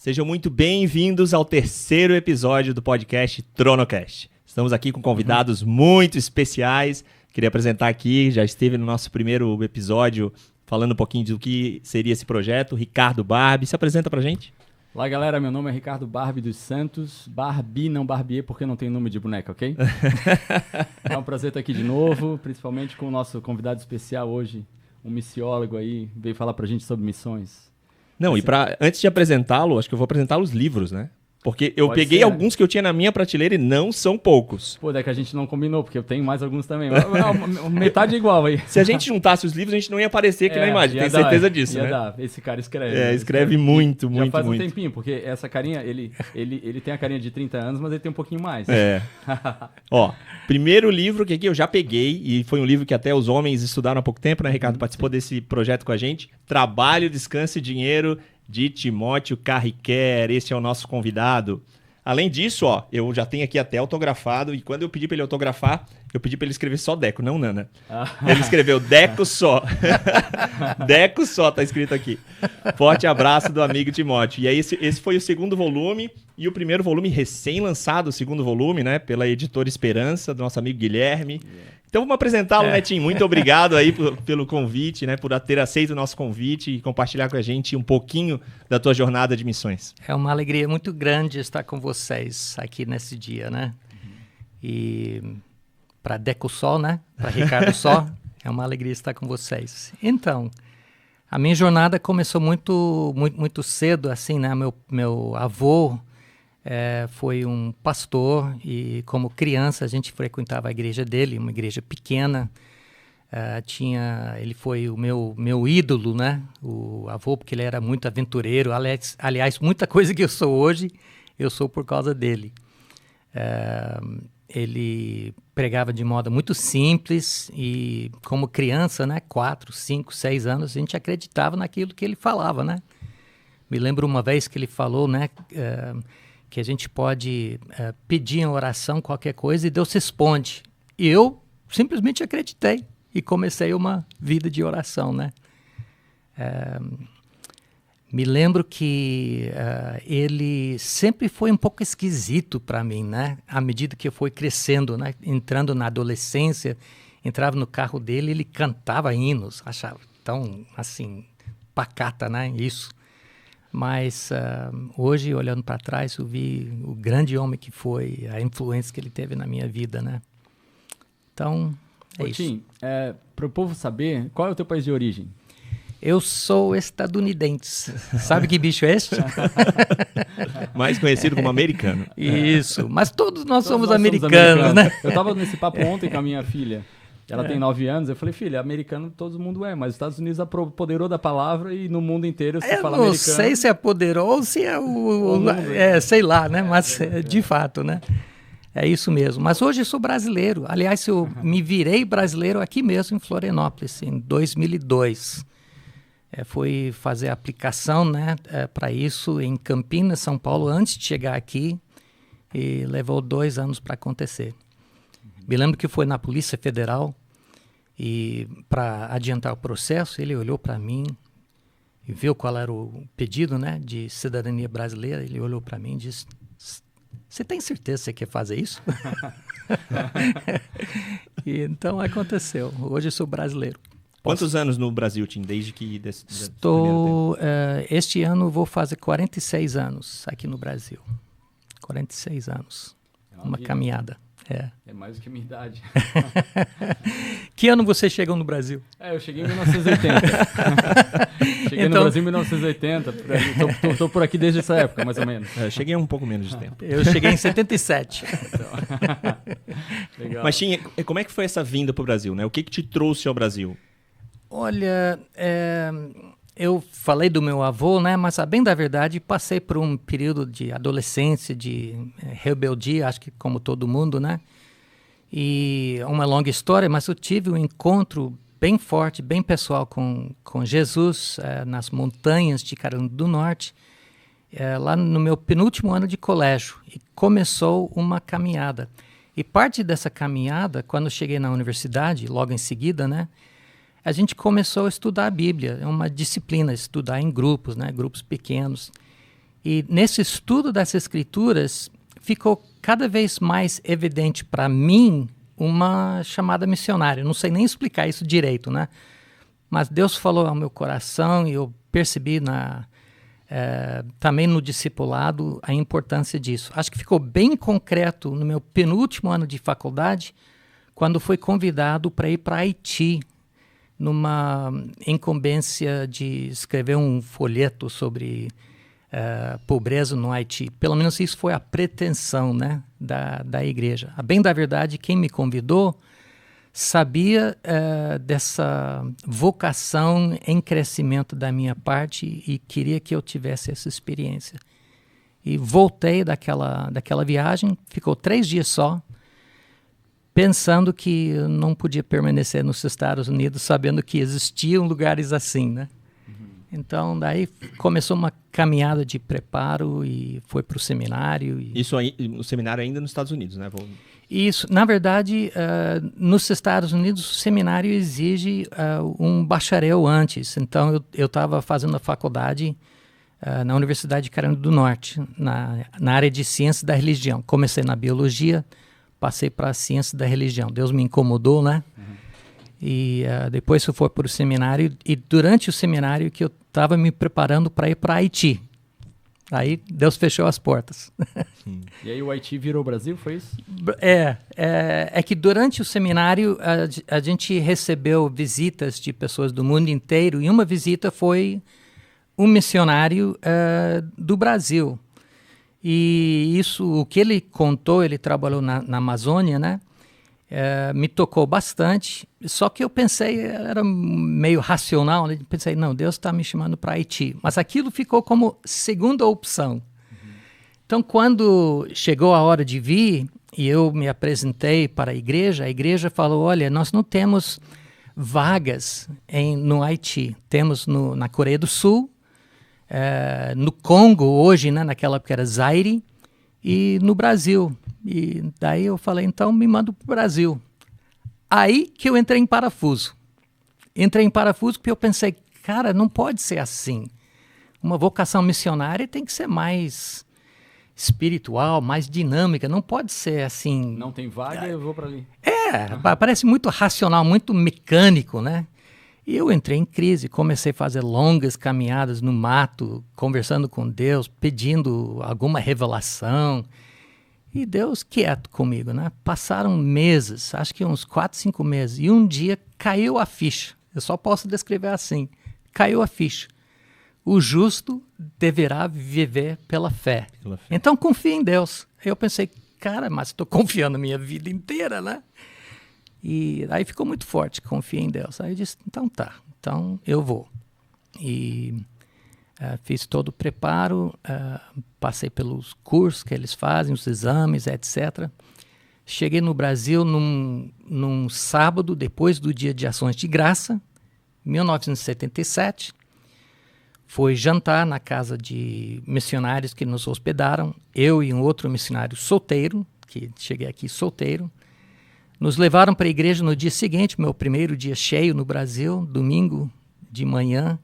Sejam muito bem-vindos ao terceiro episódio do podcast Tronocast. Estamos aqui com convidados muito especiais. Queria apresentar aqui, já esteve no nosso primeiro episódio falando um pouquinho do que seria esse projeto, Ricardo Barbi. Se apresenta pra gente. Olá, galera. Meu nome é Ricardo Barbi dos Santos. Barbi, não Barbier, porque não tem nome de boneca, ok? É um prazer estar aqui de novo, principalmente com o nosso convidado especial hoje, um missiólogo aí, veio falar pra gente sobre missões. Não, antes de apresentá-lo, acho que eu vou apresentar os livros, né? Porque eu peguei alguns que eu tinha na minha prateleira e não são poucos. Pô, é que a gente não combinou, porque eu tenho mais alguns também. Metade é igual aí. Se a gente juntasse os livros, a gente não ia aparecer aqui na imagem, tenho certeza disso, né? Esse cara escreve. Escreve muito. Já faz um tempinho, porque essa carinha, ele tem a carinha de 30 anos, mas ele tem um pouquinho mais. Ó, primeiro livro que aqui eu já peguei, e foi um livro que até os homens estudaram há pouco tempo, né, Ricardo? Participou desse projeto com a gente. Trabalho, Descanso e Dinheiro, de Timóteo Carriquer. Esse é o nosso convidado. Além disso, ó, eu já tenho aqui até autografado, e quando eu pedi para ele autografar, eu pedi para ele escrever só Deco, não Nana. Ele escreveu Deco só. Deco só, tá escrito aqui. Forte abraço do amigo Timóteo. E aí esse foi o segundo volume, e o primeiro volume recém-lançado, o segundo volume, né, pela editora Esperança, do nosso amigo Guilherme. Então vamos apresentá-lo, Netinho. Muito obrigado aí pelo convite, né, por ter aceito o nosso convite e compartilhar com a gente um pouquinho da tua jornada de missões. É uma alegria muito grande estar com vocês aqui nesse dia, né? E para Deco Só, né? Para Ricardo Só, é uma alegria estar com vocês. Então, a minha jornada começou muito cedo, assim, né? Meu avô foi um pastor e, como criança, a gente frequentava a igreja dele, uma igreja pequena. Ele foi o meu ídolo, né? O avô, porque ele era muito aventureiro. Aliás, muita coisa que eu sou hoje, eu sou por causa dele. Ele pregava de modo muito simples e, como criança, né, 4, 5, 6 anos, a gente acreditava naquilo que ele falava, né? Me lembro uma vez que ele falou, né, que a gente pode pedir em oração qualquer coisa e Deus responde. E eu simplesmente acreditei e comecei uma vida de oração, né? Me lembro que ele sempre foi um pouco esquisito para mim, né? À medida que eu fui crescendo, né? Entrando na adolescência, entrava no carro dele, ele cantava hinos, achava tão, assim, pacata, né? Isso. Mas hoje, olhando para trás, eu vi o grande homem que foi, a influência que ele teve na minha vida, né? Então, isso. Tim, para o povo saber, qual é o teu país de origem? Eu sou estadunidense. Sabe que bicho é este? Mais conhecido como americano. Isso, mas todos nós somos americanos, né? Eu estava nesse papo ontem com a minha filha. Ela tem 9 anos, eu falei, filha, americano todo mundo mas os Estados Unidos apoderou da palavra e no mundo inteiro se fala americano. Eu não sei se apoderou ou se sei lá, né? Mas de fato, né? É isso mesmo. Mas hoje eu sou brasileiro. Aliás, eu me virei brasileiro aqui mesmo em Florianópolis, em 2002. Fui fazer a aplicação, né, para isso em Campinas, São Paulo, antes de chegar aqui, e levou 2 anos para acontecer. Me lembro que foi na Polícia Federal e, para adiantar o processo, ele olhou para mim e viu qual era o pedido, né, de cidadania brasileira. Ele olhou para mim e disse: "Você tem certeza que você quer fazer isso?" E então aconteceu. Hoje eu sou brasileiro. Quantos anos no Brasil, Tim, desde que... Este ano vou fazer 46 anos aqui no Brasil. 46 anos. Uma caminhada. É mais do que a minha idade. Que ano você chegou no Brasil? Eu cheguei em 1980. Cheguei no Brasil em 1980. Estou por aqui desde essa época, mais ou menos. Cheguei um pouco menos de tempo. Eu cheguei em 77. Legal. Mas, Tim, como é que foi essa vinda para o Brasil, né? O que te trouxe ao Brasil? Olha, eu falei do meu avô, né? Mas, a bem da verdade, passei por um período de adolescência, de rebeldia, acho que como todo mundo, né? E uma longa história, mas eu tive um encontro bem forte, bem pessoal com Jesus nas montanhas de Carolina do Norte, lá no meu penúltimo ano de colégio. E começou uma caminhada. E parte dessa caminhada, quando cheguei na universidade, logo em seguida, né? A gente começou a estudar a Bíblia. É uma disciplina, estudar em grupos, né? Grupos pequenos. E nesse estudo das Escrituras, ficou cada vez mais evidente para mim uma chamada missionária. Não sei nem explicar isso direito, né? Mas Deus falou ao meu coração e eu percebi também no discipulado a importância disso. Acho que ficou bem concreto no meu penúltimo ano de faculdade, quando fui convidado para ir para Haiti, numa incumbência de escrever um folheto sobre pobreza no Haiti. Pelo menos isso foi a pretensão, né, da igreja. A bem da verdade, quem me convidou sabia dessa vocação em crescimento da minha parte e queria que eu tivesse essa experiência. E voltei daquela viagem, ficou 3 dias só, pensando que eu não podia permanecer nos Estados Unidos, sabendo que existiam lugares assim, né? Então, daí começou uma caminhada de preparo e foi para o seminário. Isso aí, o seminário ainda nos Estados Unidos, né? Isso, na verdade, nos Estados Unidos, o seminário exige um bacharel antes. Então, eu estava fazendo a faculdade na Universidade de Carolina do Norte, na área de ciências da religião. Comecei na biologia, passei para a ciência da religião. Deus me incomodou, né? E depois eu fui para o seminário, e durante o seminário que eu estava me preparando para ir para Haiti. Aí Deus fechou as portas. E aí o Haiti virou Brasil, foi isso? É que durante o seminário a gente recebeu visitas de pessoas do mundo inteiro, e uma visita foi um missionário do Brasil. E isso, o que ele contou, ele trabalhou na Amazônia, né? Me tocou bastante, só que eu pensei, era meio racional, né? Pensei, não, Deus está me chamando para Haiti, mas aquilo ficou como segunda opção. Então, quando chegou a hora de vir, e eu me apresentei para a igreja falou, olha, nós não temos vagas no Haiti, temos na Coreia do Sul, no Congo hoje, né? Naquela época era Zaire, e no Brasil. E daí eu falei, então me manda para o Brasil. Aí que eu entrei em parafuso. Entrei em parafuso porque eu pensei, cara, não pode ser assim. Uma vocação missionária tem que ser mais espiritual, mais dinâmica. Não pode ser assim... Não tem vaga, eu vou para ali. Parece muito racional, muito mecânico, né? E eu entrei em crise, comecei a fazer longas caminhadas no mato, conversando com Deus, pedindo alguma revelação. E Deus quieto comigo, né? Passaram meses, acho que uns 4, 5 meses. E um dia caiu a ficha. Eu só posso descrever assim. Caiu a ficha. O justo deverá viver pela fé. Então confia em Deus. Aí eu pensei, cara, mas estou confiando a minha vida inteira, né? E aí ficou muito forte, confia em Deus. Aí eu disse, então tá, então eu vou. E... fiz todo o preparo, passei pelos cursos que eles fazem, os exames, etc. Cheguei no Brasil num sábado, depois do Dia de Ações de Graça, 1977. Fui jantar na casa de missionários que nos hospedaram, eu e um outro missionário solteiro, que cheguei aqui solteiro. Nos levaram para a igreja no dia seguinte, meu primeiro dia cheio no Brasil, domingo de manhã,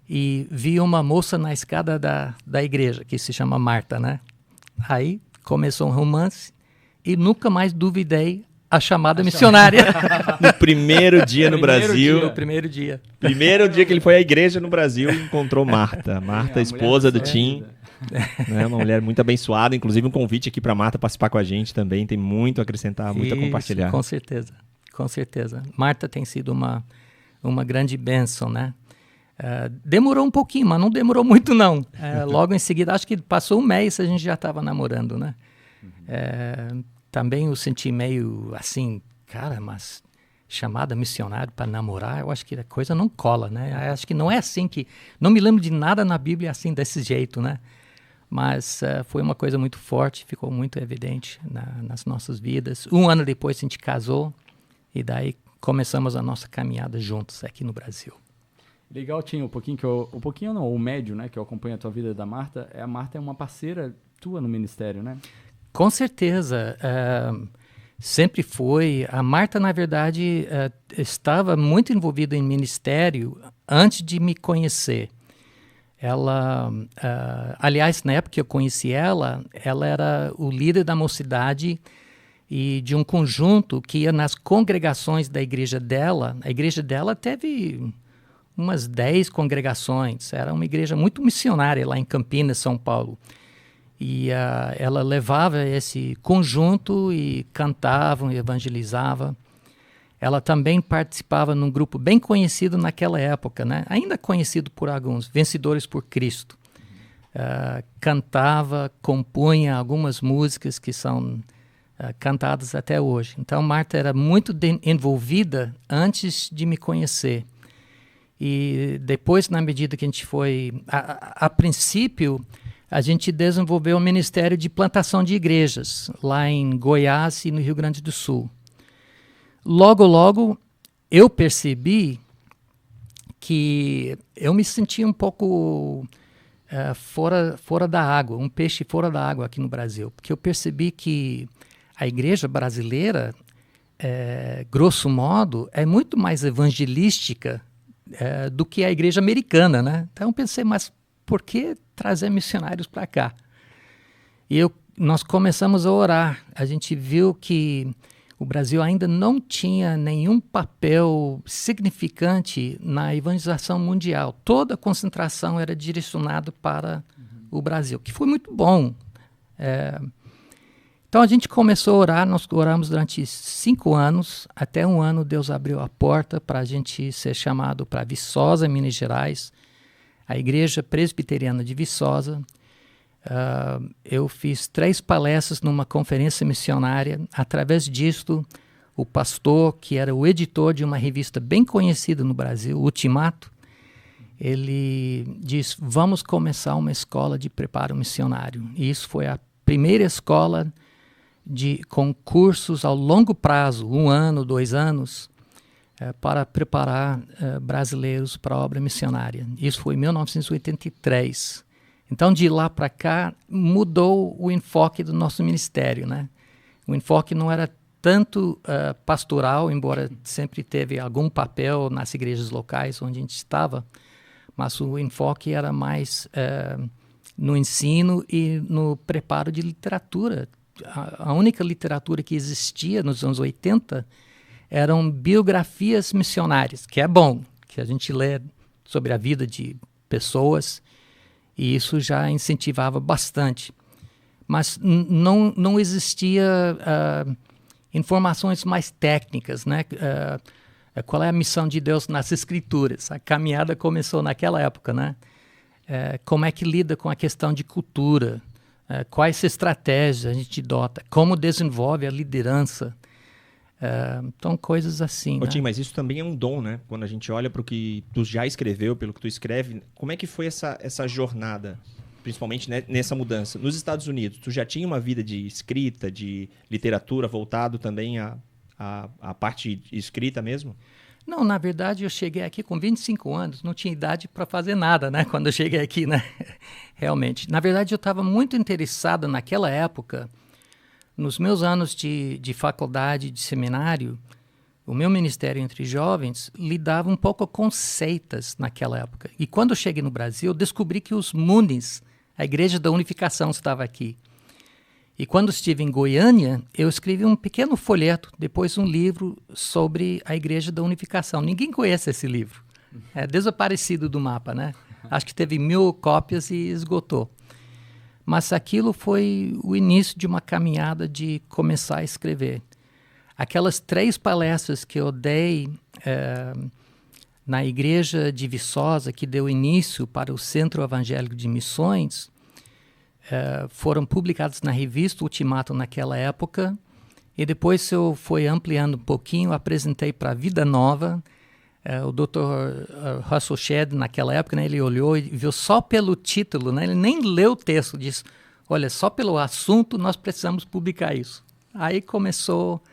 e vi uma moça na escada da igreja, que se chama Marta, né? Aí começou um romance e nunca mais duvidei a chamada missionária. No primeiro dia no Brasil. No primeiro dia. Primeiro dia que ele foi à igreja no Brasil, encontrou Marta. Marta, esposa do Tim. Uma mulher muito abençoada. Inclusive um convite aqui para Marta participar com a gente também. Tem muito a acrescentar, muito a compartilhar. Com certeza, com certeza. Marta tem sido uma grande bênção, né? Demorou um pouquinho, mas não demorou muito não. Logo em seguida, acho que passou um mês, a gente já estava namorando, né? Também eu senti meio assim, cara, mas chamada missionário para namorar, eu acho que a coisa não cola, né? Acho que não é assim que... Não me lembro de nada na Bíblia assim, desse jeito, né? Mas foi uma coisa muito forte, ficou muito evidente nas nossas vidas. Um ano depois a gente casou e daí começamos a nossa caminhada juntos aqui no Brasil. Legal, Tim, o médio, né, que eu acompanho a tua vida da Marta, a Marta é uma parceira tua no ministério, né? Com certeza, sempre foi. A Marta, na verdade, estava muito envolvida em ministério antes de me conhecer. Ela, aliás, na época que eu conheci ela era o líder da mocidade e de um conjunto que ia nas congregações da igreja dela. A igreja dela teve umas 10 congregações. Era uma igreja muito missionária lá em Campinas, São Paulo. E ela levava esse conjunto e cantava, evangelizava. Ela também participava num grupo bem conhecido naquela época, né? Ainda conhecido por alguns, Vencedores por Cristo. Cantava, compunha algumas músicas que são cantadas até hoje. Então, Marta era muito envolvida antes de me conhecer. E depois, na medida que a gente foi... A princípio, a gente desenvolveu um ministério de plantação de igrejas, lá em Goiás e no Rio Grande do Sul. Logo, eu percebi que eu me sentia um pouco fora da água, um peixe fora da água aqui no Brasil, porque eu percebi que a igreja brasileira, grosso modo, é muito mais evangelística do que a igreja americana, né? Então eu pensei, mas por que trazer missionários para cá? E nós começamos a orar. A gente viu que o Brasil ainda não tinha nenhum papel significante na evangelização mundial. Toda a concentração era direcionada para o Brasil, que foi muito bom. Então a gente começou a orar, nós oramos durante 5 anos, até um ano Deus abriu a porta para a gente ser chamado para Viçosa, Minas Gerais, a Igreja Presbiteriana de Viçosa. Eu fiz 3 palestras numa conferência missionária. Através disto, o pastor, que era o editor de uma revista bem conhecida no Brasil, Ultimato, ele disse, vamos começar uma escola de preparo missionário. E isso foi a primeira escola com cursos ao longo prazo, 1 ano, 2 anos, para preparar brasileiros para a obra missionária. Isso foi em 1983. Então, de lá para cá, mudou o enfoque do nosso ministério, né? O enfoque não era tanto pastoral, embora sempre teve algum papel nas igrejas locais onde a gente estava, mas o enfoque era mais no ensino e no preparo de literatura. A única literatura que existia nos anos 80 eram biografias missionárias, que é bom, que a gente lê sobre a vida de pessoas, e isso já incentivava bastante. Mas não existia informações mais técnicas, né? Qual é a missão de Deus nas Escrituras? A caminhada começou naquela época, né? Como é que lida com a questão de cultura? Quais estratégias a gente adota? Como desenvolve a liderança? Então, coisas assim. Tim, mas isso também é um dom, né? Quando a gente olha para o que tu já escreveu, pelo que tu escreve, como é que foi essa jornada, principalmente nessa mudança? Nos Estados Unidos, tu já tinha uma vida de escrita, de literatura, voltado também à parte escrita mesmo? Não, na verdade, eu cheguei aqui com 25 anos, não tinha idade para fazer nada, né? Quando eu cheguei aqui, né? Realmente. Na verdade, eu estava muito interessado naquela época. Nos meus anos de faculdade, de seminário, o meu ministério entre jovens lidava um pouco com seitas naquela época. E quando eu cheguei no Brasil, eu descobri que os Munis, a Igreja da Unificação, estava aqui. E quando estive em Goiânia, eu escrevi um pequeno folheto, depois um livro sobre a Igreja da Unificação. Ninguém conhece esse livro. É desaparecido do mapa, né? Acho que teve 1000 cópias e esgotou. Mas aquilo foi o início de uma caminhada de começar a escrever. Aquelas 3 palestras que eu dei na igreja de Viçosa, que deu início para o Centro Evangélico de Missões, foram publicadas na revista Ultimato naquela época, e depois eu fui ampliando um pouquinho, apresentei para a Vida Nova. O Dr. Russell Shedd, naquela época, né, ele olhou e viu só pelo título, né, ele nem leu o texto, disse, olha, só pelo assunto nós precisamos publicar isso. Aí começou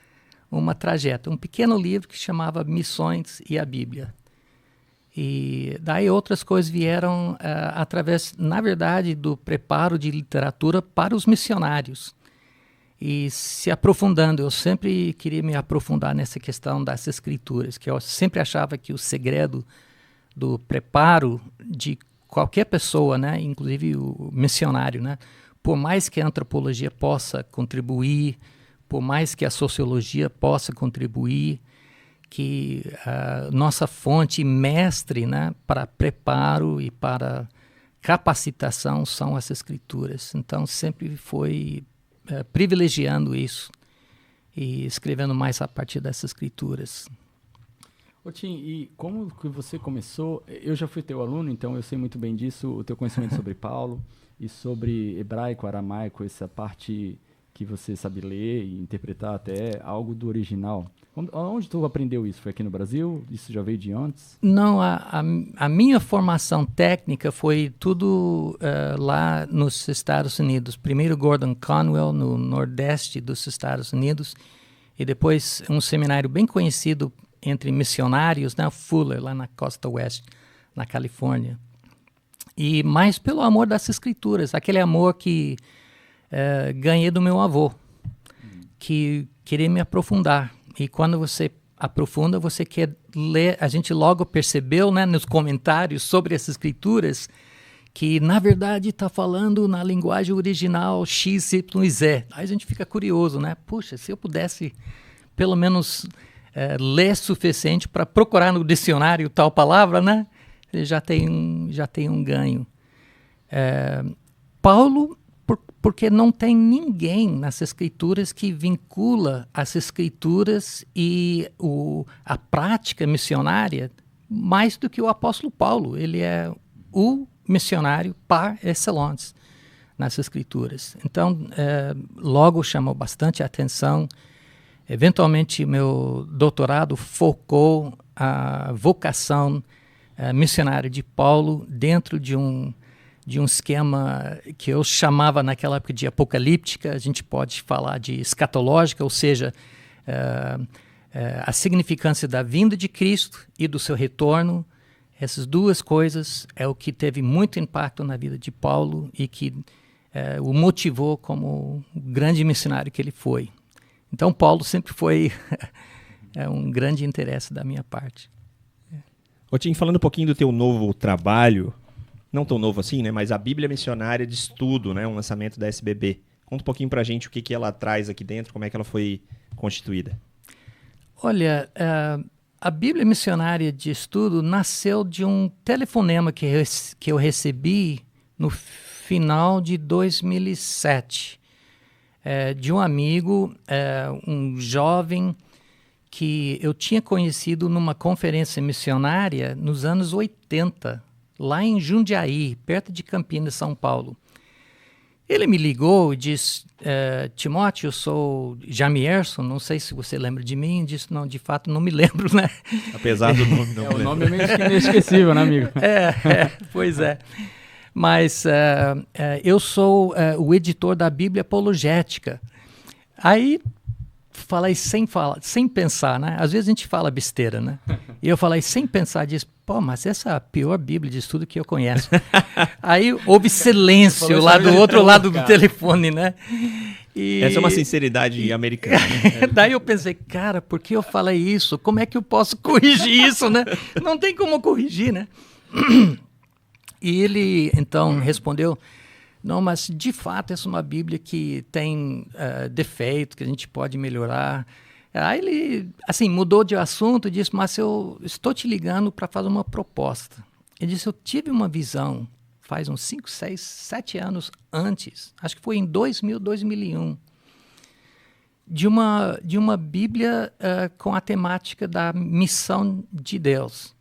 uma trajetória, um pequeno livro que chamava Missões e a Bíblia. E daí outras coisas vieram através, na verdade, do preparo de literatura para os missionários. E se aprofundando, eu sempre queria me aprofundar nessa questão das escrituras, que eu sempre achava que o segredo do preparo de qualquer pessoa, né, inclusive o missionário, né, por mais que a antropologia possa contribuir, por mais que a sociologia possa contribuir, que a nossa fonte mestre, né, para preparo e para capacitação são as escrituras. Então, sempre foi privilegiando isso e escrevendo mais a partir dessas escrituras. Ô Tim, e como que você começou? Eu já fui teu aluno, então eu sei muito bem disso, o teu conhecimento sobre Paulo e sobre hebraico, aramaico, essa parte que você sabe ler e interpretar até algo do original. Onde tu aprendeu isso? Foi aqui no Brasil? Isso já veio de antes? Não, a minha formação técnica foi tudo lá nos Estados Unidos. Primeiro Gordon Conwell, no nordeste dos Estados Unidos, e depois um seminário bem conhecido entre missionários, né, Fuller, lá na costa oeste, na Califórnia. E mais pelo amor das escrituras, aquele amor que ganhei do meu avô, que queria me aprofundar. E quando você aprofunda, você quer ler. A gente logo percebeu, né, nos comentários sobre essas escrituras que, na verdade, está falando na linguagem original X, Y e Z. Aí a gente fica curioso, né? Puxa, se eu pudesse, pelo menos, ler suficiente para procurar no dicionário tal palavra, né? Já tem um ganho. Paulo, porque não tem ninguém nas escrituras que vincula as escrituras e a prática missionária mais do que o apóstolo Paulo. Ele é o missionário par excellence nas escrituras. Então, logo chamou bastante atenção. Eventualmente, meu doutorado focou a vocação missionária de Paulo dentro de um esquema que eu chamava naquela época de apocalíptica. A gente pode falar de escatológica, ou seja, a significância da vinda de Cristo e do seu retorno. Essas duas coisas é o que teve muito impacto na vida de Paulo e que o motivou como o grande missionário que ele foi. Então, Paulo sempre foi um grande interesse da minha parte. Ô Tim, falando um pouquinho do teu novo trabalho, não tão novo assim, né? Mas a Bíblia Missionária de Estudo, né? Um lançamento da SBB. Conta um pouquinho pra gente o que ela traz aqui dentro, como é que ela foi constituída. Olha, a Bíblia Missionária de Estudo nasceu de um telefonema que eu recebi no final de 2007, de um amigo, um jovem que eu tinha conhecido numa conferência missionária nos anos 80, lá em Jundiaí, perto de Campinas, São Paulo. Ele me ligou e disse, Timóteo, eu sou Jamierson, não sei se você lembra de mim. Disse, não, de fato não me lembro, né? Apesar do nome, não o nome é meio inesquecível, né, amigo? Pois é. Mas eu sou o editor da Bíblia Apologética. Aí falei sem pensar, né? Às vezes a gente fala besteira, né? E eu falei sem pensar, disse, pô, mas essa é a pior Bíblia de estudo que eu conheço. Aí houve silêncio lá do outro lado do telefone, né? E... Essa é uma sinceridade americana. Né? Daí eu pensei, cara, por que eu falei isso? Como é que eu posso corrigir isso, né? Não tem como corrigir, né? E ele, então, respondeu, não, mas de fato essa é uma Bíblia que tem defeito, que a gente pode melhorar. Aí ele, assim, mudou de assunto e disse, mas eu estou te ligando para fazer uma proposta. Ele disse, eu tive uma visão, faz uns 5, 6, 7 anos antes, acho que foi em 2000, 2001, de uma Bíblia com a temática da missão de Deus.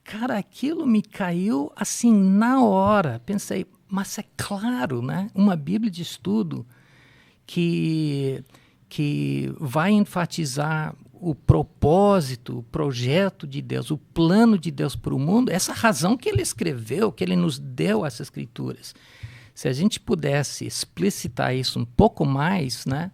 Cara, aquilo me caiu assim na hora. Pensei, mas é claro, né? Uma Bíblia de estudo que vai enfatizar o propósito, o projeto de Deus, o plano de Deus para o mundo, essa razão que ele escreveu, que ele nos deu essas escrituras. Se a gente pudesse explicitar isso um pouco mais, né?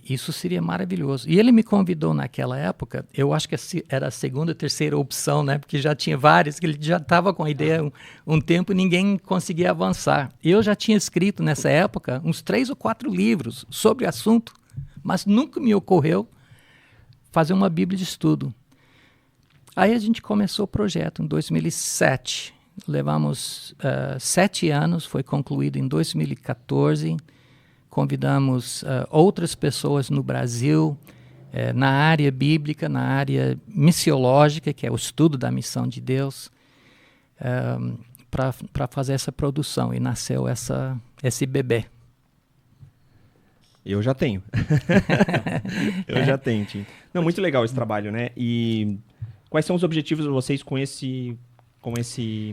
Isso seria maravilhoso. E ele me convidou naquela época, eu acho que era a segunda, terceira opção, né? Porque já tinha várias, que ele já estava com a ideia um tempo e ninguém conseguia avançar. Eu já tinha escrito nessa época uns 3 ou 4 livros sobre o assunto, mas nunca me ocorreu fazer uma Bíblia de estudo. Aí a gente começou o projeto em 2007. levamos 7 anos, foi concluído em 2014. Convidamos outras pessoas no Brasil, na área bíblica, na área missiológica, que é o estudo da missão de Deus, para fazer essa produção. E nasceu esse bebê. Eu já tenho. Eu já tenho, Tim. Não, muito legal esse trabalho, né? E quais são os objetivos de vocês com esse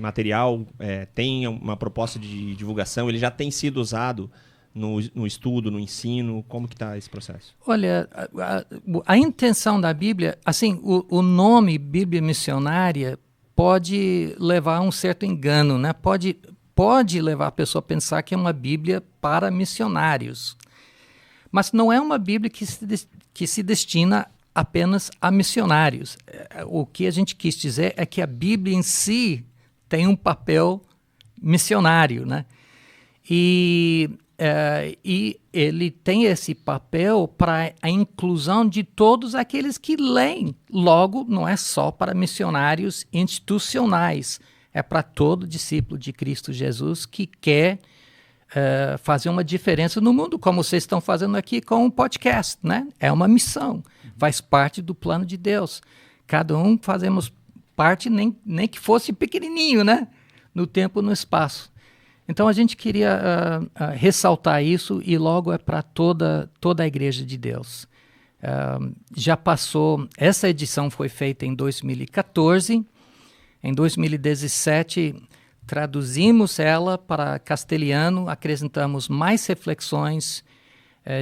material? Tem uma proposta de divulgação? Ele já tem sido usado no estudo, no ensino? Como que está esse processo? Olha, a intenção da Bíblia, assim, o nome Bíblia Missionária pode levar a um certo engano, né? Pode levar a pessoa a pensar que é uma Bíblia para missionários. Mas não é uma Bíblia que se destina apenas a missionários. O que a gente quis dizer é que a Bíblia em si tem um papel missionário, né? E ele tem esse papel para a inclusão de todos aqueles que leem. Logo, não é só para missionários institucionais, é para todo discípulo de Cristo Jesus que quer fazer uma diferença no mundo, como vocês estão fazendo aqui com um podcast, né? É uma missão, faz parte do plano de Deus. Cada um fazemos parte, nem que fosse pequenininho, né? No tempo e no espaço. Então a gente queria ressaltar isso e logo é para toda a Igreja de Deus. Já passou, essa edição foi feita em 2014, em 2017 traduzimos ela para castelhano, acrescentamos mais reflexões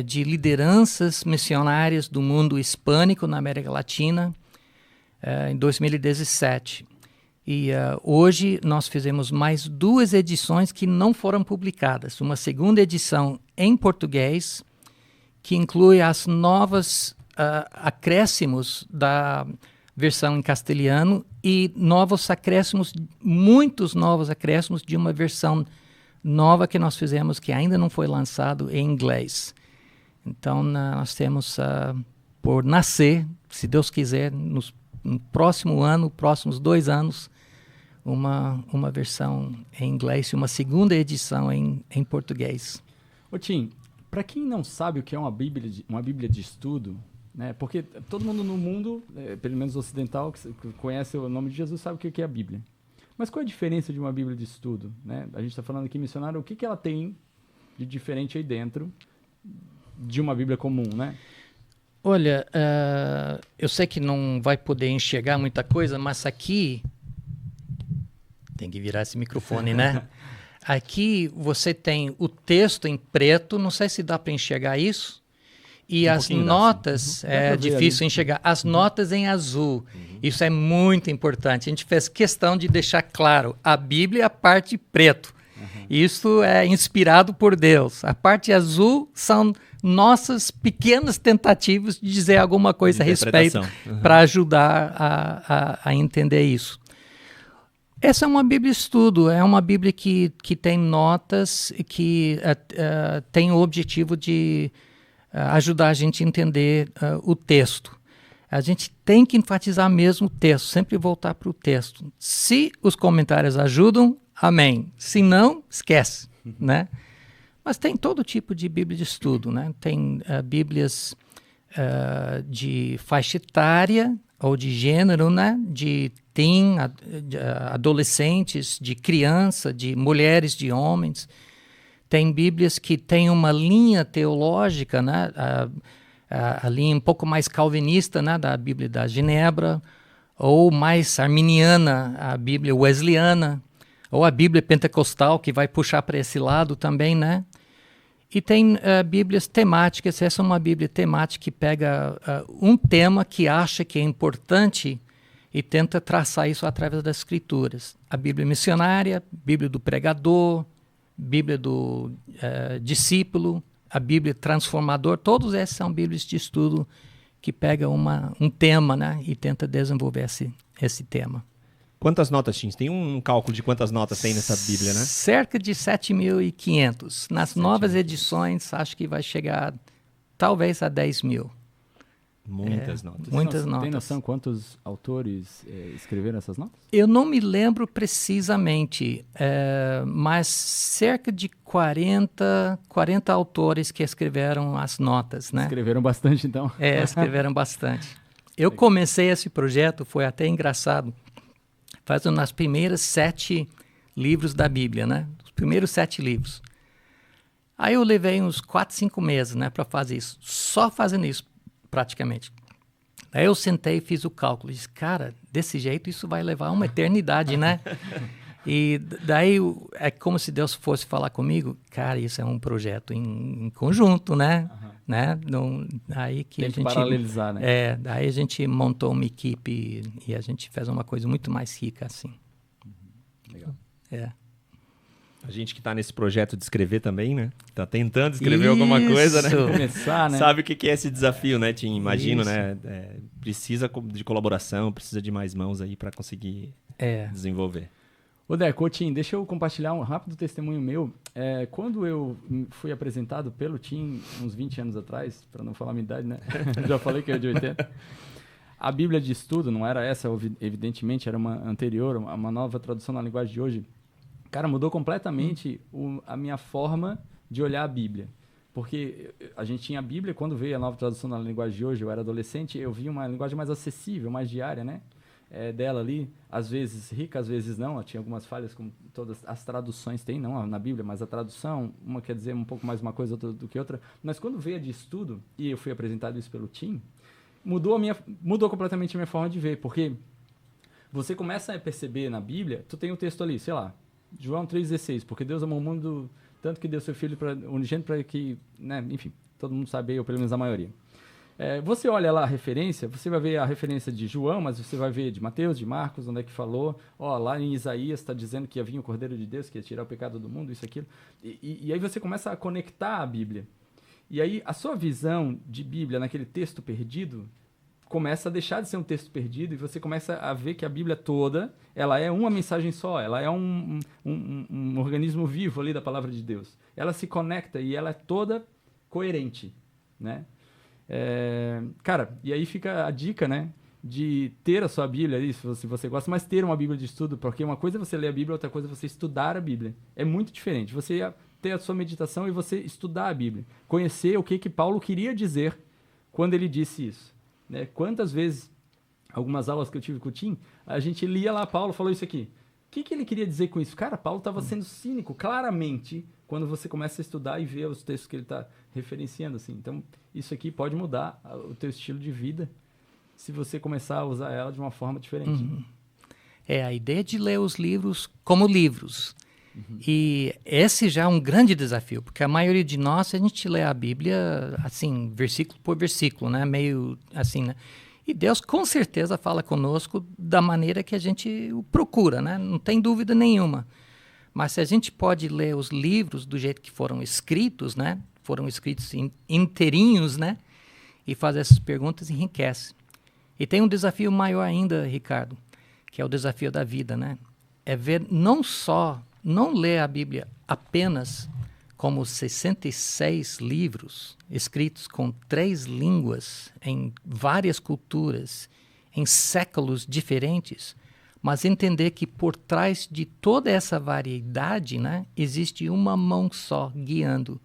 de lideranças missionárias do mundo hispânico na América Latina em 2017. E hoje nós fizemos mais 2 edições que não foram publicadas. Uma segunda edição em português, que inclui as novas acréscimos da versão em castelhano e novos acréscimos, muitos novos acréscimos de uma versão nova que nós fizemos que ainda não foi lançado em inglês. Então nós temos por nascer, se Deus quiser, no próximo ano, próximos 2 anos, uma versão em inglês e uma segunda edição em português. Ô Tim, para quem não sabe o que é uma Bíblia de estudo, né? Porque todo mundo no mundo, pelo menos ocidental, que conhece o nome de Jesus, sabe o que é a Bíblia. Mas qual é a diferença de uma Bíblia de estudo? Né? A gente está falando aqui missionário, o que ela tem de diferente aí dentro de uma Bíblia comum, né? Olha, eu sei que não vai poder enxergar muita coisa, mas aqui... Tem que virar esse microfone, né? Aqui você tem o texto em preto, não sei se dá para enxergar isso. E as notas, é difícil enxergar, as notas em azul. Isso é muito importante. A gente fez questão de deixar claro, a Bíblia é a parte preto. Isso é inspirado por Deus. A parte azul são nossas pequenas tentativas de dizer alguma coisa a respeito para ajudar a entender isso. Essa é uma Bíblia de estudo, é uma Bíblia que tem notas e que tem o objetivo de ajudar a gente a entender o texto. A gente tem que enfatizar mesmo o texto, sempre voltar para o texto. Se os comentários ajudam, amém. Se não, esquece, né? Mas tem todo tipo de Bíblia de estudo, né? Tem Bíblias de faixa etária ou de gênero, né? De teen, adolescentes, de criança, de mulheres, de homens. Tem Bíblias que têm uma linha teológica, né? A linha um pouco mais calvinista, né? Da Bíblia da Genebra, ou mais arminiana, a Bíblia wesleyana, ou a Bíblia pentecostal, que vai puxar para esse lado também, né? E tem Bíblias temáticas. Essa é uma Bíblia temática que pega um tema que acha que é importante e tenta traçar isso através das Escrituras. A Bíblia missionária, Bíblia do pregador, Bíblia do discípulo, a Bíblia transformador, todos esses são Bíblias de estudo que pegam um tema, né, e tenta desenvolver esse tema. Quantas notas, Tim? Tem um cálculo de quantas notas tem nessa Bíblia, né? Cerca de 7.500. Nas novas edições, acho que vai chegar talvez a 10.000. Muitas notas. Muitas notas. Tem noção quantos autores escreveram essas notas? Eu não me lembro precisamente, mas cerca de 40 autores que escreveram as notas, né? Escreveram bastante, então. Escreveram bastante. Eu comecei esse projeto, foi até engraçado, fazendo nas primeiras 7 livros da Bíblia, né? Os primeiros 7 livros. Aí eu levei uns 4, 5 meses, né, para fazer isso. Só fazendo isso, praticamente. Aí eu sentei e fiz o cálculo. Disse, cara, desse jeito isso vai levar uma eternidade, né? E daí é como se Deus fosse falar comigo, cara, isso é um projeto em conjunto, né? Né? Aí que tem que paralelizar, né? Daí a gente montou uma equipe e a gente fez uma coisa muito mais rica assim. Legal. A gente que está nesse projeto de escrever também, né? Tá tentando escrever alguma coisa, né? Começar, né? Sabe o que é esse desafio, né, Tim? Imagino, né? Precisa de colaboração, precisa de mais mãos aí para conseguir desenvolver. Ô Deco, Tim, deixa eu compartilhar um rápido testemunho meu. Quando eu fui apresentado pelo Tim, uns 20 anos atrás, para não falar a minha idade, né? Já falei que é de 80. A Bíblia de Estudo, não era essa, evidentemente, era uma anterior, uma nova tradução na linguagem de hoje. Cara, mudou completamente a minha forma de olhar a Bíblia. Porque a gente tinha a Bíblia, quando veio a nova tradução na linguagem de hoje, eu era adolescente, eu vi uma linguagem mais acessível, mais diária, né? Dela ali, às vezes rica, às vezes não. Tinha algumas falhas, como todas as traduções têm, não na Bíblia, mas a tradução, uma quer dizer um pouco mais uma coisa do que outra. Mas quando veio a de estudo, e eu fui apresentado isso pelo Tim, mudou completamente a minha forma de ver, porque você começa a perceber na Bíblia, tu tem um texto ali, sei lá, João 3,16, porque Deus amou o mundo tanto que deu seu Filho unigênito para que, né, enfim, todo mundo sabe, ou pelo menos a maioria. Você olha lá a referência, você vai ver a referência de João, mas você vai ver de Mateus, de Marcos, onde é que falou. Lá em Isaías está dizendo que havia um Cordeiro de Deus que ia tirar o pecado do mundo, isso, aquilo. E aí você começa a conectar a Bíblia. E aí a sua visão de Bíblia naquele texto perdido começa a deixar de ser um texto perdido e você começa a ver que a Bíblia toda, ela é uma mensagem só, ela é um organismo vivo ali da palavra de Deus. Ela se conecta e ela é toda coerente, né? Cara, e aí fica a dica, né, de ter a sua Bíblia ali, se você gosta, mas ter uma Bíblia de estudo, porque uma coisa é você ler a Bíblia, outra coisa é você estudar a Bíblia. É muito diferente. Você ter a sua meditação e você estudar a Bíblia. Conhecer o que Paulo queria dizer quando ele disse isso. Né? Quantas vezes, algumas aulas que eu tive com o Tim, a gente lia lá, Paulo falou isso aqui. O que ele queria dizer com isso? Cara, Paulo estava sendo cínico, claramente, quando você começa a estudar e ver os textos que ele está referenciando. Assim. Então, isso aqui pode mudar o teu estilo de vida se você começar a usar ela de uma forma diferente. Uhum. A ideia de ler os livros como livros. E esse já é um grande desafio, porque a maioria de nós, a gente lê a Bíblia, assim, versículo por versículo, né? Meio assim, né? E Deus com certeza fala conosco da maneira que a gente o procura, né? Não tem dúvida nenhuma. Mas se a gente pode ler os livros do jeito que foram escritos, né? Foram escritos inteirinhos, né? E fazer essas perguntas enriquece. E tem um desafio maior ainda, Ricardo, que é o desafio da vida, né? É ver não ler a Bíblia apenas como 66 livros escritos com 3 línguas, em várias culturas, em séculos diferentes, mas entender que por trás de toda essa variedade, né, existe uma mão só guiando,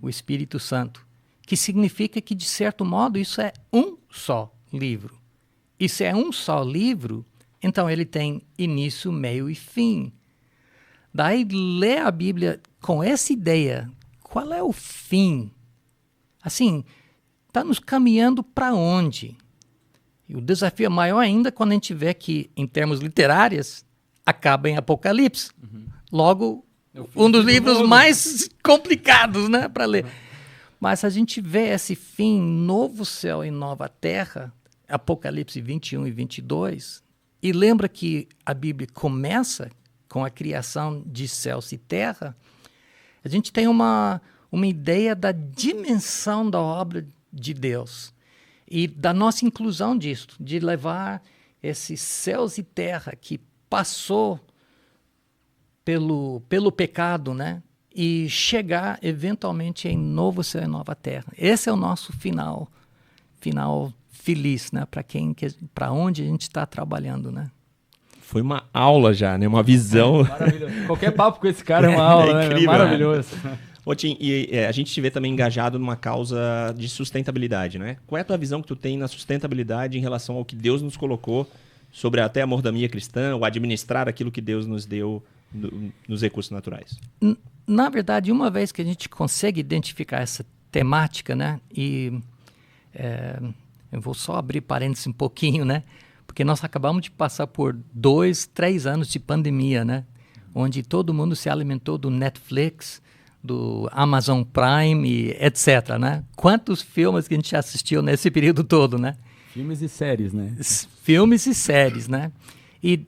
o Espírito Santo, que significa que, de certo modo, isso é um só livro. E se é um só livro, então ele tem início, meio e fim. Daí, ler a Bíblia com essa ideia, qual é o fim? Assim, está nos caminhando para onde? E o desafio é maior ainda quando a gente vê que, em termos literários, acaba em Apocalipse. Logo, um dos livros mais complicados, né, para ler. Mas a gente vê esse fim, novo céu e nova terra, Apocalipse 21 e 22, e lembra que a Bíblia começa com a criação de céus e terra, a gente tem uma ideia da dimensão da obra de Deus e da nossa inclusão disso, de levar esses céus e terra que passou pelo pecado, né? E chegar eventualmente em novo céu e nova terra. Esse é o nosso final feliz, né? Para onde a gente está trabalhando, né? Foi uma aula já, né? Uma visão. Maravilhoso. Qualquer papo com esse cara é uma aula, né? Incrível, Maravilhoso. Ô, Tim, a gente te vê também engajado numa causa de sustentabilidade, né? Qual é a tua visão que tu tem na sustentabilidade em relação ao que Deus nos colocou sobre até a mordomia cristã, ou administrar aquilo que Deus nos deu nos recursos naturais? Na verdade, uma vez que a gente consegue identificar essa temática, né? E eu vou só abrir parênteses um pouquinho, né? Porque nós acabamos de passar por 2, 3 anos de pandemia, né? Onde todo mundo se alimentou do Netflix, do Amazon Prime, e etc, né? Quantos filmes que a gente assistiu nesse período todo, né? Filmes e séries, né? Filmes e séries, né? E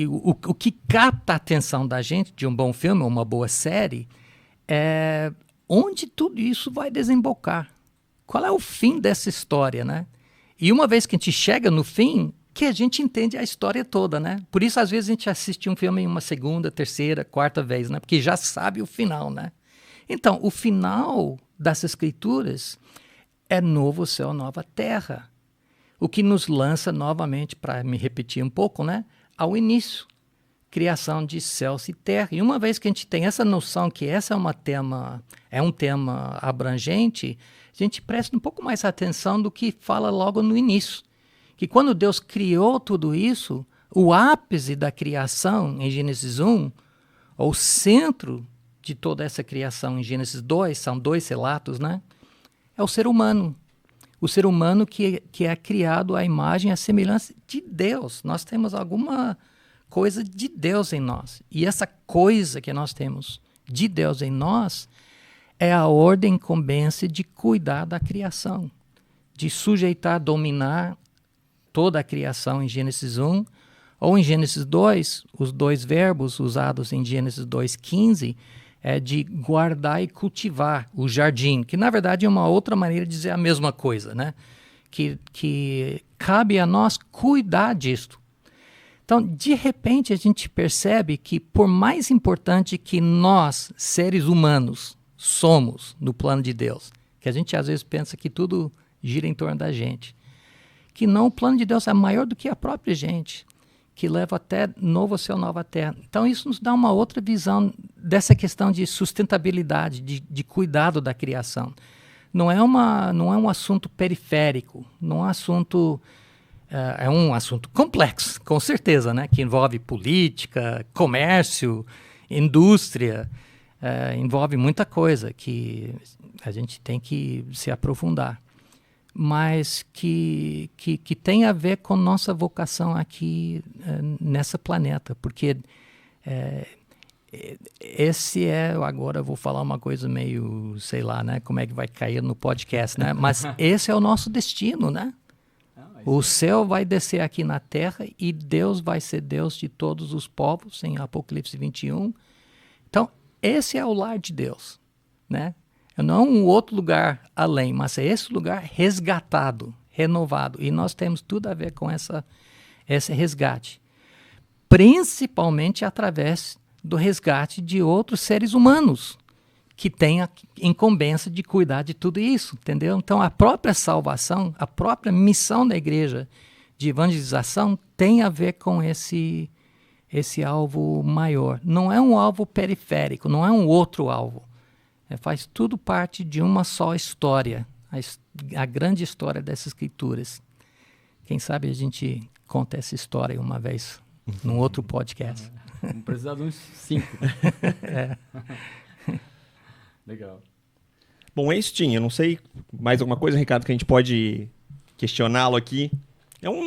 o que capta a atenção da gente de um bom filme ou uma boa série é onde tudo isso vai desembocar. Qual é o fim dessa história, né? E uma vez que a gente chega no fim, que a gente entende a história toda, né? Por isso, às vezes, a gente assiste um filme em uma segunda, terceira, quarta vez, né? Porque já sabe o final, né? Então, o final das Escrituras é novo céu, nova terra. O que nos lança novamente, para me repetir um pouco, né? Ao início, criação de céus e terra. E uma vez que a gente tem essa noção que essa é um tema abrangente, a gente presta um pouco mais atenção do que fala logo no início. Que quando Deus criou tudo isso, o ápice da criação em Gênesis 1, ou o centro de toda essa criação em Gênesis 2, são 2 relatos, né? É o ser humano. O ser humano que é criado à imagem e à semelhança de Deus. Nós temos alguma coisa de Deus em nós. E essa coisa que nós temos de Deus em nós é a ordem e incumbência de cuidar da criação, de sujeitar, dominar toda a criação em Gênesis 1, ou em Gênesis 2, os 2 verbos usados em Gênesis 2:15 é de guardar e cultivar o jardim, que na verdade é uma outra maneira de dizer a mesma coisa, né? Que cabe a nós cuidar disto. Então, de repente, a gente percebe que por mais importante que nós, seres humanos, somos no plano de Deus, que a gente às vezes pensa que tudo gira em torno da gente, que não, o plano de Deus é maior do que a própria gente, que leva até novo céu, nova terra. Então isso nos dá uma outra visão dessa questão de sustentabilidade, de cuidado da criação. Não é um assunto periférico, não é um assunto... é um assunto complexo, com certeza, né? Que envolve política, comércio, indústria, envolve muita coisa que a gente tem que se aprofundar, mas que tem a ver com nossa vocação aqui nessa planeta, porque agora eu vou falar uma coisa meio, sei lá, né? Como é que vai cair no podcast, né? Mas esse é o nosso destino, né? O céu vai descer aqui na terra e Deus vai ser Deus de todos os povos, em Apocalipse 21. Então, esse é o lar de Deus, né? Não um outro lugar além, mas é esse lugar resgatado, renovado. E nós temos tudo a ver com esse resgate. Principalmente através do resgate de outros seres humanos que têm a incumbência de cuidar de tudo isso, entendeu? Então, a própria salvação, a própria missão da igreja de evangelização tem a ver com esse alvo maior. Não é um alvo periférico, não é um outro alvo. Faz tudo parte de uma só história, a grande história dessas escrituras. Quem sabe a gente conta essa história uma vez, num outro podcast. Vamos precisar de uns 5. Legal. Bom, é isso, Tim. Eu não sei mais alguma coisa, Ricardo, que a gente pode questioná-lo aqui.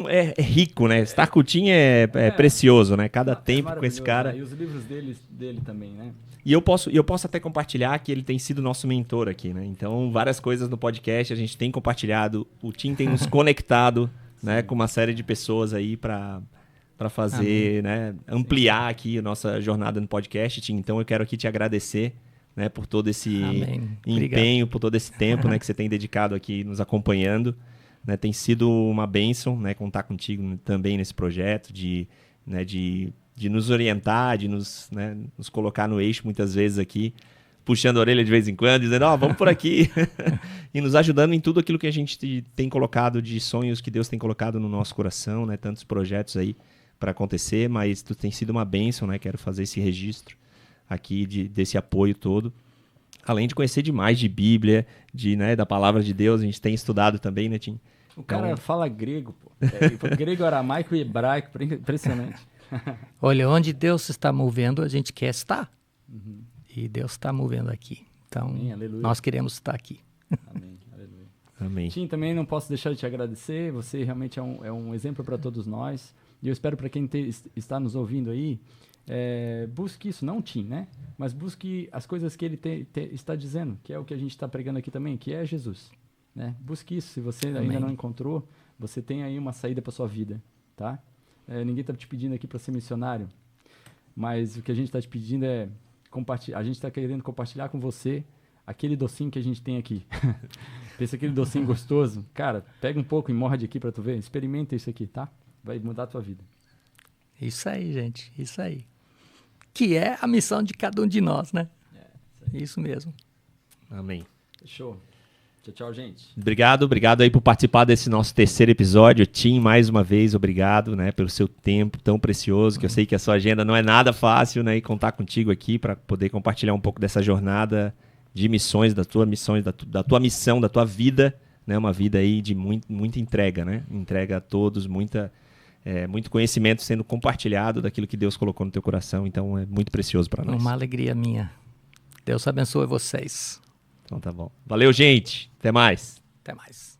É rico, né? Estar com o Tim é precioso, né? Cada tempo com esse cara. Né? E os livros dele também, né? E eu posso até compartilhar que ele tem sido nosso mentor aqui, né? Então, várias coisas no podcast a gente tem compartilhado. O Tim tem nos conectado, né, com uma série de pessoas aí para fazer, né, ampliar aqui a nossa jornada no podcast, Tim. Então, eu quero aqui te agradecer, né, por todo esse empenho, por todo esse tempo, né, que você tem dedicado aqui nos acompanhando. Né? Tem sido uma bênção, né, contar contigo também nesse projeto de nos orientar, de nos colocar no eixo muitas vezes aqui. puxando a orelha de vez em quando, dizendo, vamos por aqui. E nos ajudando em tudo aquilo que a gente tem colocado de sonhos que Deus tem colocado no nosso coração, né? Tantos projetos aí para acontecer, mas tu tem sido uma bênção, né? Quero fazer esse registro aqui desse apoio todo. Além de conhecer demais de Bíblia, né, da palavra de Deus, a gente tem estudado também, né, Tim? O cara fala grego, pô. Grego, aramaico e hebraico, impressionante. Olha, onde Deus se está movendo, a gente quer estar. E Deus está movendo aqui. Então, amém, nós queremos estar aqui. Amém, aleluia. Amém. Tim, também não posso deixar de te agradecer. Você realmente é um exemplo para todos nós. E eu espero para quem está nos ouvindo aí, busque isso, não Tim, né? Mas busque as coisas que ele está dizendo, que é o que a gente está pregando aqui também, que é Jesus. Né? Busque isso. Se você ainda não encontrou, você tem aí uma saída para sua vida, tá? Ninguém está te pedindo aqui para ser missionário, mas o que a gente está te pedindo é compartilhar. A gente está querendo compartilhar com você aquele docinho que a gente tem aqui. Pensa aquele docinho gostoso, cara, pega um pouco e morde aqui para tu ver. Experimenta isso aqui, tá? Vai mudar a tua vida. Isso aí, gente, isso aí. Que é a missão de cada um de nós, né? Isso mesmo. Amém. Fechou. Tchau, tchau, gente. Obrigado aí por participar desse nosso terceiro episódio. Tim, mais uma vez, obrigado, né, pelo seu tempo tão precioso, que eu sei que a sua agenda não é nada fácil, né, e contar contigo aqui para poder compartilhar um pouco dessa jornada de missões, da tua missão, da tua vida, né, uma vida aí de muita entrega, né, entrega a todos, muito conhecimento sendo compartilhado daquilo que Deus colocou no teu coração, então é muito precioso para nós. Uma alegria minha. Deus abençoe vocês. Então tá bom. Valeu, gente. Até mais. Até mais.